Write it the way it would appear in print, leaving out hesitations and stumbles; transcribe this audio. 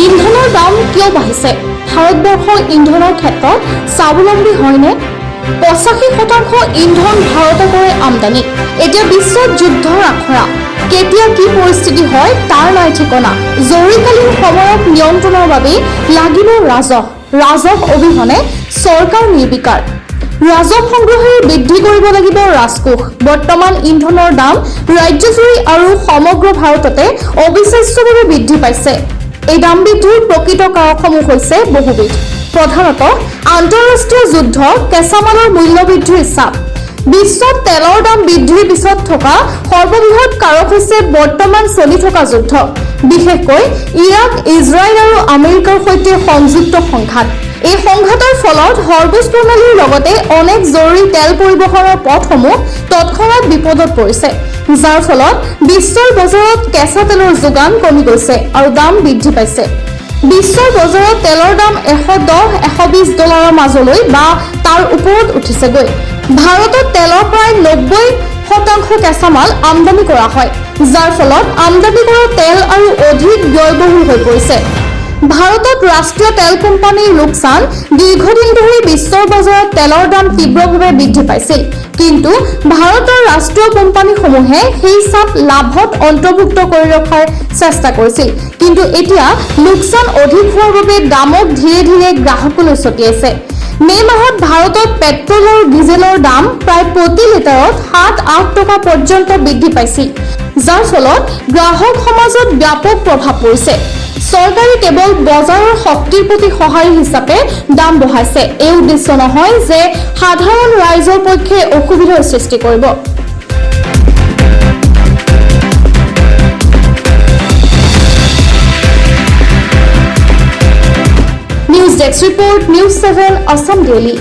ইন্ধনৰ দাম কিয় বাঢ়িছে? ভাৰতবৰ্ষ ইন্ধনৰ ক্ষেত্ৰত স্বাৱলম্বী হয়নে? 85% ইন্ধন ভাৰতে কৰে আমদানি। এতিয়া বিশ্বত যুদ্ধৰ আখৰা। কেতিয়া কি পৰিস্থিতি হয় তাৰ নাই ঠিকনা। জৰুৰীকালীন সময়ত নিয়ন্ত্ৰণৰ বাবে লাগিব ৰাজহ অবিহনে চৰকাৰ নিৰ্বিকাৰ। ৰাজহ সংগ্ৰহেৰে বৃদ্ধি কৰিব লাগিব ৰাজকোষ। বৰ্তমান ইন্ধনৰ দাম ৰাজ্যজুৰি আৰু সমগ্ৰ ভাৰততে অবিশ্বাস্যভাৱে বৃদ্ধি পাইছে। এই দাম বৃদ্ধিৰ প্ৰকৃত কাৰকসমূহ হৈছে বহুবিধ। প্ৰধানতঃ আন্তঃৰাষ্ট্ৰীয় যুদ্ধ, কেঁচা মালৰ মূল্য বৃদ্ধিৰ চাপ। বিশ্বত তেলৰ দাম বৃদ্ধিৰ পিছত থকা সৰ্ববৃহৎ কাৰক হৈছে বৰ্তমান চলি থকা যুদ্ধ, বিশেষকৈ ইৰাক, ইজৰাইল আৰু আমেৰিকাৰ সৈতে সংযুক্ত সংঘাত। এই সংঘাতৰ ফলত হৰমুজ প্ৰণালীৰ লগতে অনেক জৰুৰী তেল পৰিবহণৰ পথসমূহ তৎক্ষণাত বিপদত পৰিছে, যাৰ ফলত বিশ্বৰ বজাৰত কেঁচা তেলৰ যোগান কমি গৈছে আৰু দাম বৃদ্ধি পাইছে। বিশ্বৰ বজাৰত তেলৰ দাম $110-120 মাজলৈ বা তাৰ ওপৰত উঠিছেগৈ। ভাৰতত তেলৰ প্ৰায় 90% কেঁচা মাল আমদানি কৰা হয়, যাৰ ফলত আমদানি কৰা তেল আৰু অধিক ব্যয়বহুল হৈ পৰিছে। ভাৰতত ৰাষ্ট্ৰীয় তেল কোম্পানীৰ লোকচান। দীৰ্ঘদিন ধৰি বিশ্বৰ বজাৰত তেলৰ দাম তীব্ৰভাৱে বৃদ্ধি পাইছিল, কিন্তু ভাৰতৰ ৰাষ্ট্ৰীয় কোম্পানীসমূহে সেই চাপ লাভত অন্তৰ্ভুক্ত কৰি ৰখাৰ চেষ্টা কৰিছিল। কিন্তু এতিয়া লোকচান অধিক হোৱাৰ বাবে দামক ধীৰে ধীৰে গ্ৰাহকলৈ ছটিয়াইছে। মে' মাহত ভাৰতত পেট্ৰল আৰু ডিজেলৰ দাম প্ৰায় প্ৰতি লিটাৰত 7-8 টকা পৰ্যন্ত বৃদ্ধি পাইছিল, যাৰ ফলত গ্ৰাহক সমাজত ব্যাপক প্ৰভাৱ পৰিছে। চৰকাৰে কেৱল বজাৰৰ শক্তিৰ প্ৰতি সঁহাৰি হিচাপে দাম বঢ়াইছে। এই উদ্দেশ্য নহয় যে সাধাৰণ ৰাইজৰ পক্ষে অসুবিধাৰ সৃষ্টি কৰিব। News desk report, news 7 Assam daily.